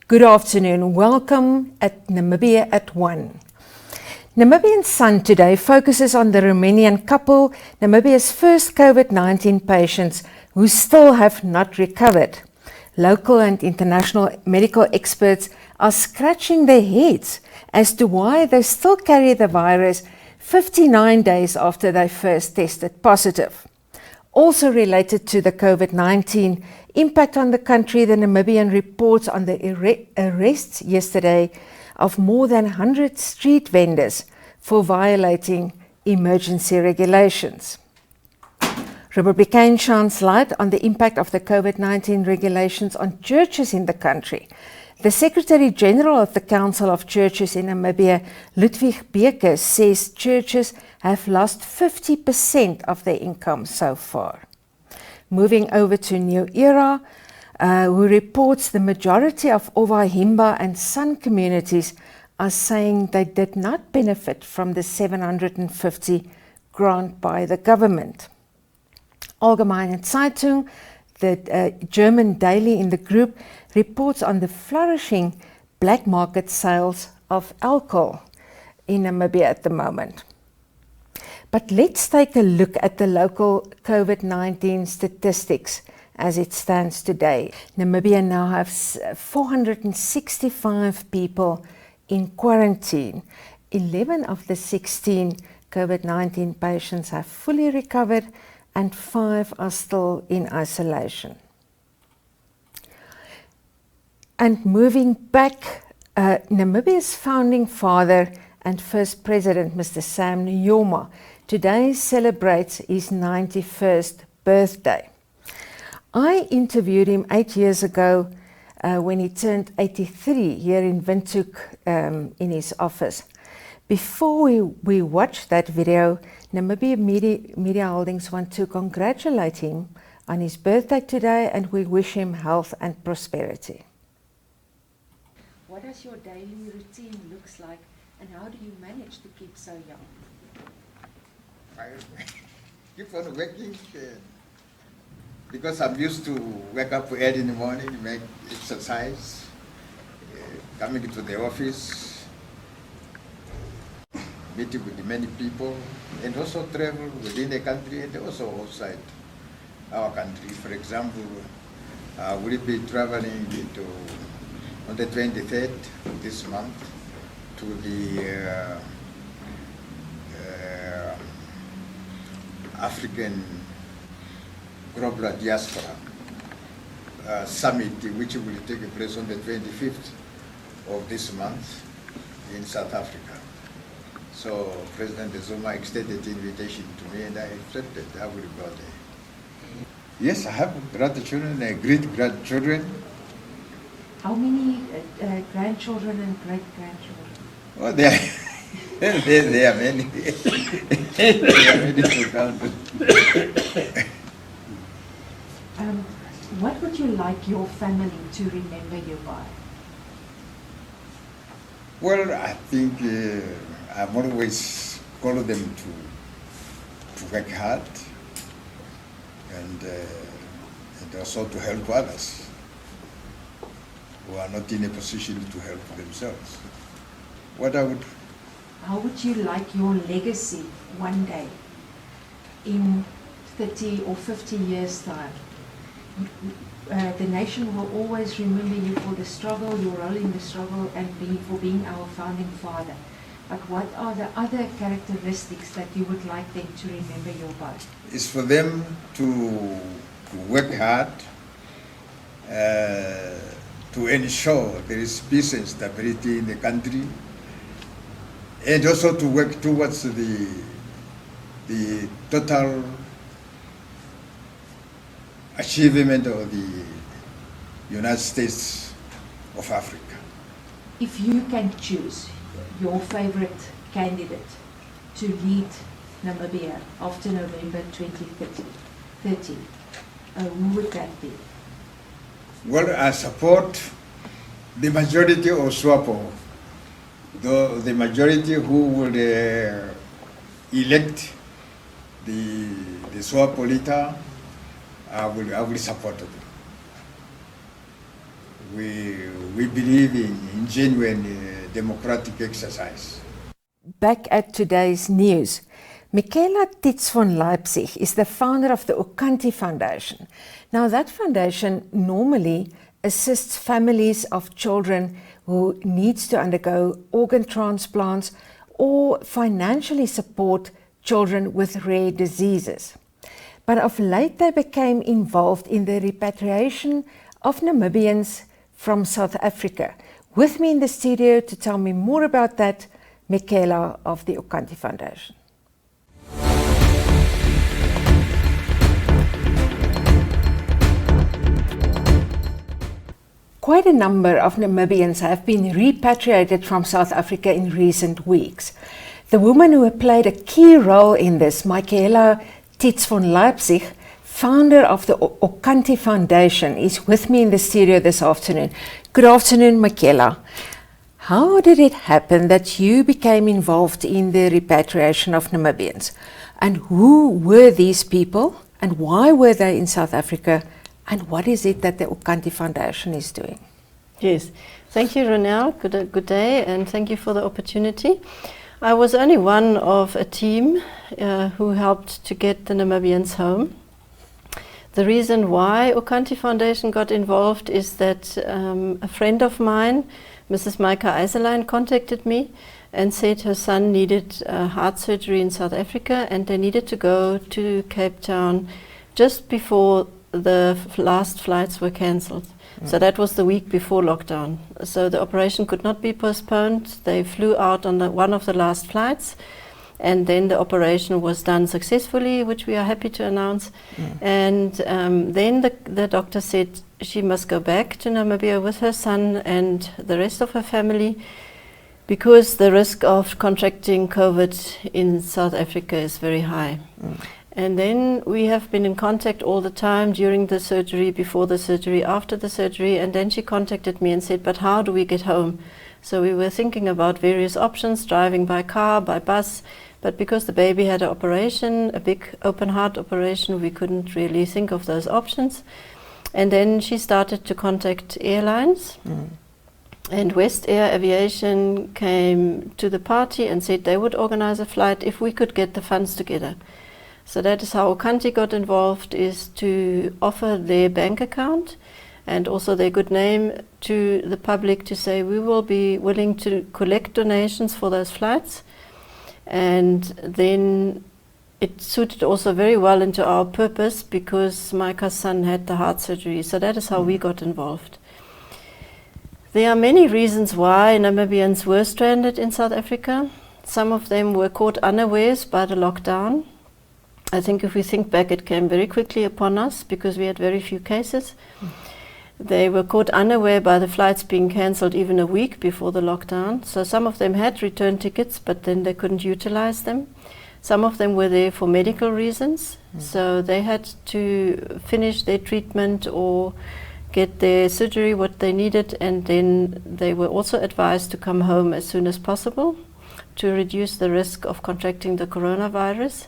Good afternoon. Welcome at Namibia at 1. Namibian Sun today focuses on the Romanian couple, Namibia's first COVID-19 patients who still have not recovered. Local and international medical experts are scratching their heads as to why they still carry the virus 59 days after they first tested positive. Also related to the COVID-19 impact on the country, the Namibian reports on the arrests yesterday of more than 100 street vendors for violating emergency regulations. Republican shines light on the impact of the COVID-19 regulations on churches in the country. The Secretary General of the Council of Churches in Namibia, Ludwig Beker, says churches have lost 50% of their income so far. Moving over to New Era, who reports the majority of Ovahimba and San communities are saying they did not benefit from the 750 grant by the government. Allgemeine Zeitung, the German daily in the group, reports on the flourishing black market sales of alcohol in Namibia at the moment. But let's take a look at the local COVID-19 statistics as it stands today. Namibia now has 465 people in quarantine. 11 of the 16 COVID-19 patients have fully recovered and 5 are still in isolation. And moving back, Namibia's founding father and first president, Mr. Sam Nujoma, today celebrates his 91st birthday. I interviewed him 8 years ago when he turned 83 here in Windhoek in his office. Before we watch that video, Namibia Media Holdings want to congratulate him on his birthday today, and we wish him health and prosperity. What does your daily routine looks like, and how do you manage to keep so young? I keep on working because I'm used to wake up early in the morning, make exercise, coming to the office, meeting with many people, and also travel within the country and also outside our country. For example, we'll be traveling on the 23rd of this month to the African Global Diaspora Summit, which will take place on the 25th of this month in South Africa. So President Zuma extended the invitation to me and I accepted. I will go there. Yes, I have grandchildren, great-grandchildren. How many grandchildren and great-grandchildren? Oh, there are many. There are many to count. What would you like your family to remember you by? Well, I think I'm always calling them to work hard and also to help others who are not in a position to help themselves. How would you like your legacy one day in 30 or 50 years' time? The nation will always remember you for the struggle, your role in the struggle, and for being our founding father. But what are the other characteristics that you would like them to remember you by? It's for them to work hard, to ensure there is peace and stability in the country, and also to work towards the total achievement of the United States of Africa. If you can choose your favorite candidate to lead Namibia after November 2030, who would that be? Well, I support the majority of SWAPO, the majority who would elect the SWAPO leader. I will support them. we believe in genuine democratic exercise. Back at today's news, Michaela Tits von Leipzig is the founder of the Okanti Foundation. Now that foundation normally assists families of children who needs to undergo organ transplants or financially support children with rare diseases. But of late they became involved in the repatriation of Namibians from South Africa. With me in the studio to tell me more about that, Michaela of the Okanti Foundation. Quite a number of Namibians have been repatriated from South Africa in recent weeks. The woman who played a key role in this, Michaela Tits von Leipzig, founder of the Okanti Foundation, is with me in the studio this afternoon. Good afternoon, Michaela. How did it happen that you became involved in the repatriation of Namibians? And who were these people? And why were they in South Africa? And what is it that the Okanti Foundation is doing? Yes, thank you, Ronelle. Good day, and thank you for the opportunity. I was only one of a team who helped to get the Namibians home. The reason why Okanti Foundation got involved is that a friend of mine, Mrs. Maika Eiserlein, contacted me and said her son needed heart surgery in South Africa and they needed to go to Cape Town just before the last flights were cancelled. So that was the week before lockdown. So the operation could not be postponed. They flew out on one of the last flights, and then the operation was done successfully, which we are happy to announce. And then the doctor said she must go back to Namibia with her son and the rest of her family, because the risk of contracting COVID in South Africa is very high. And then we have been in contact all the time during the surgery, before the surgery, after the surgery, and then she contacted me and said, but how do we get home? So we were thinking about various options, driving by car, by bus, but because the baby had an operation, a big open heart operation, we couldn't really think of those options. And then she started to contact airlines, and West Air Aviation came to the party and said they would organize a flight if we could get the funds together. So that is how Okanti got involved, is to offer their bank account and also their good name to the public to say we will be willing to collect donations for those flights. And then it suited also very well into our purpose because Maika's son had the heart surgery. So that is how we got involved. There are many reasons why Namibians were stranded in South Africa. Some of them were caught unawares by the lockdown. I think if we think back, it came very quickly upon us because we had very few cases. They were caught unaware by the flights being cancelled even a week before the lockdown. So some of them had return tickets, but then they couldn't utilize them. Some of them were there for medical reasons. So they had to finish their treatment or get their surgery, what they needed, and then they were also advised to come home as soon as possible to reduce the risk of contracting the coronavirus.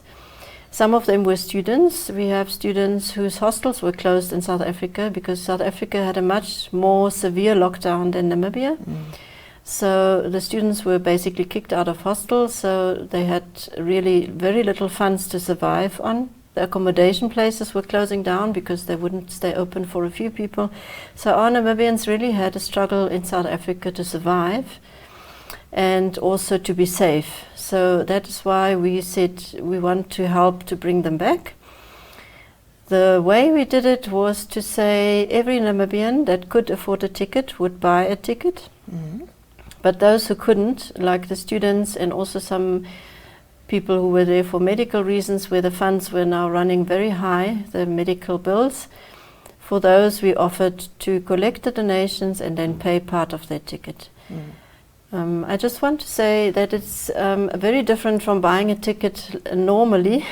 Some of them were students. We have students whose hostels were closed in South Africa because South Africa had a much more severe lockdown than Namibia. So the students were basically kicked out of hostels, so they had really very little funds to survive on. The accommodation places were closing down because they wouldn't stay open for a few people. So our Namibians really had a struggle in South Africa to survive and also to be safe. So that is why we said we want to help to bring them back. The way we did it was to say every Namibian that could afford a ticket would buy a ticket. But those who couldn't, like the students and also some people who were there for medical reasons where the funds were now running very high, the medical bills, for those we offered to collect the donations and then pay part of their ticket. I just want to say that it's very different from buying a ticket normally,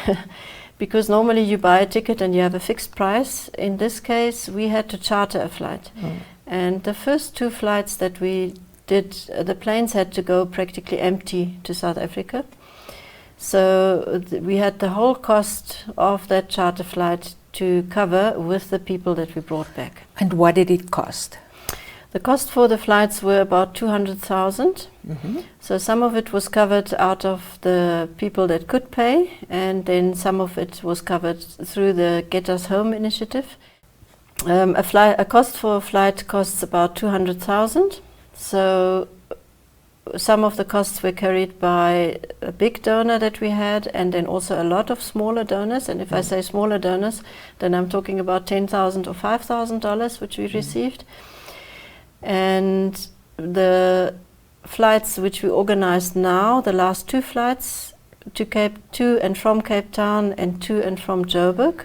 because normally you buy a ticket and you have a fixed price. In this case, we had to charter a flight. And the first two flights that we did, the planes had to go practically empty to South Africa. So we had the whole cost of that charter flight to cover with the people that we brought back. And what did it cost? The cost for the flights were about 200,000. So some of it was covered out of the people that could pay, and then some of it was covered through the Get Us Home initiative. A cost for a flight costs about 200,000. So some of the costs were carried by a big donor that we had, and then also a lot of smaller donors. And if I say smaller donors, then I'm talking about $10,000 or $5,000 which we received. And the flights which we organized now, the last 2 flights to and from Cape Town and to and from Joburg,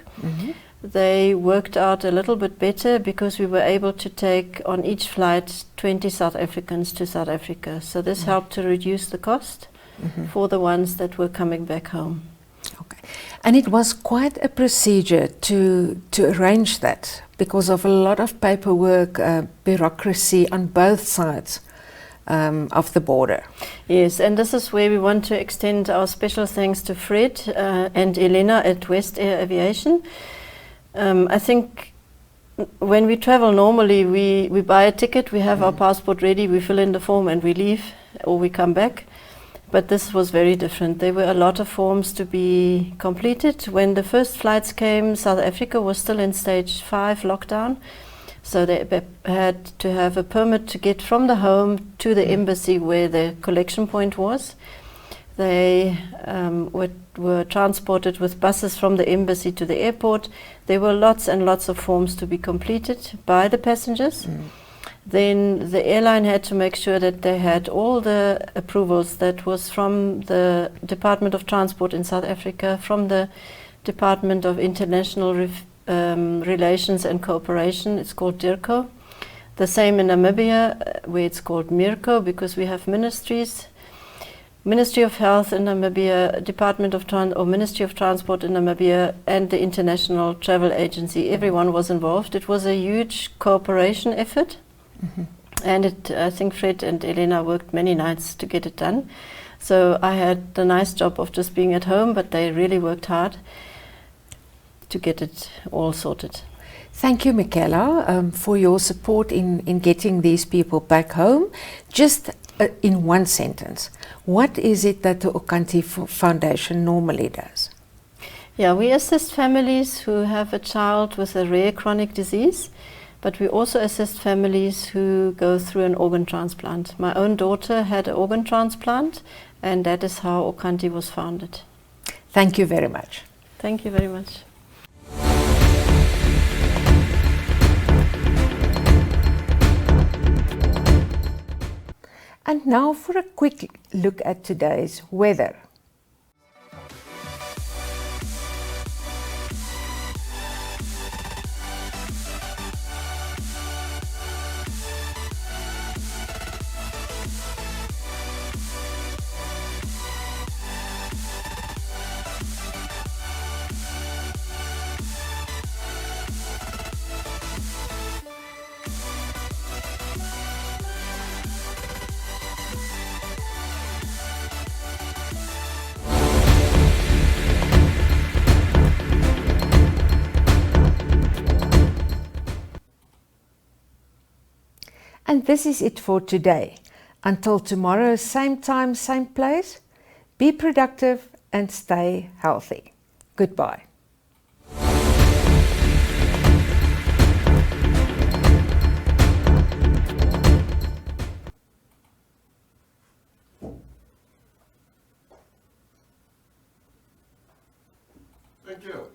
they worked out a little bit better because we were able to take on each flight 20 South Africans to South Africa. So this helped to reduce the cost for the ones that were coming back home. Okay. And it was quite a procedure to arrange that because of a lot of paperwork, bureaucracy on both sides of the border. Yes, and this is where we want to extend our special thanks to Fred and Elena at West Air Aviation. I think when we travel normally, we buy a ticket, we have our passport ready, we fill in the form and we leave, or we come back. But this was very different. There were a lot of forms to be completed. When the first flights came, South Africa was still in stage 5 lockdown. So they had to have a permit to get from the home to the embassy where the collection point was. They were transported with buses from the embassy to the airport. There were lots and lots of forms to be completed by the passengers. Then the airline had to make sure that they had all the approvals that was from the Department of Transport in South Africa, from the Department of International Relations and Cooperation, it's called DIRCO. The same in Namibia, where it's called MIRCO, because we have ministries. Ministry of Health in Namibia, Department of Ministry of Transport in Namibia, and the International Travel Agency. Everyone was involved. It was a huge cooperation effort. And I think Fred and Elena worked many nights to get it done. So I had the nice job of just being at home, but they really worked hard to get it all sorted. Thank you, Michaela, for your support in getting these people back home. Just in one sentence, what is it that the Okanti Foundation normally does? Yeah, we assist families who have a child with a rare chronic disease, but we also assist families who go through an organ transplant. My own daughter had an organ transplant, and that is how Okanti was founded. Thank you very much. Thank you very much. And now for a quick look at today's weather. And this is it for today. Until tomorrow, same time, same place, be productive and stay healthy. Goodbye. Thank you.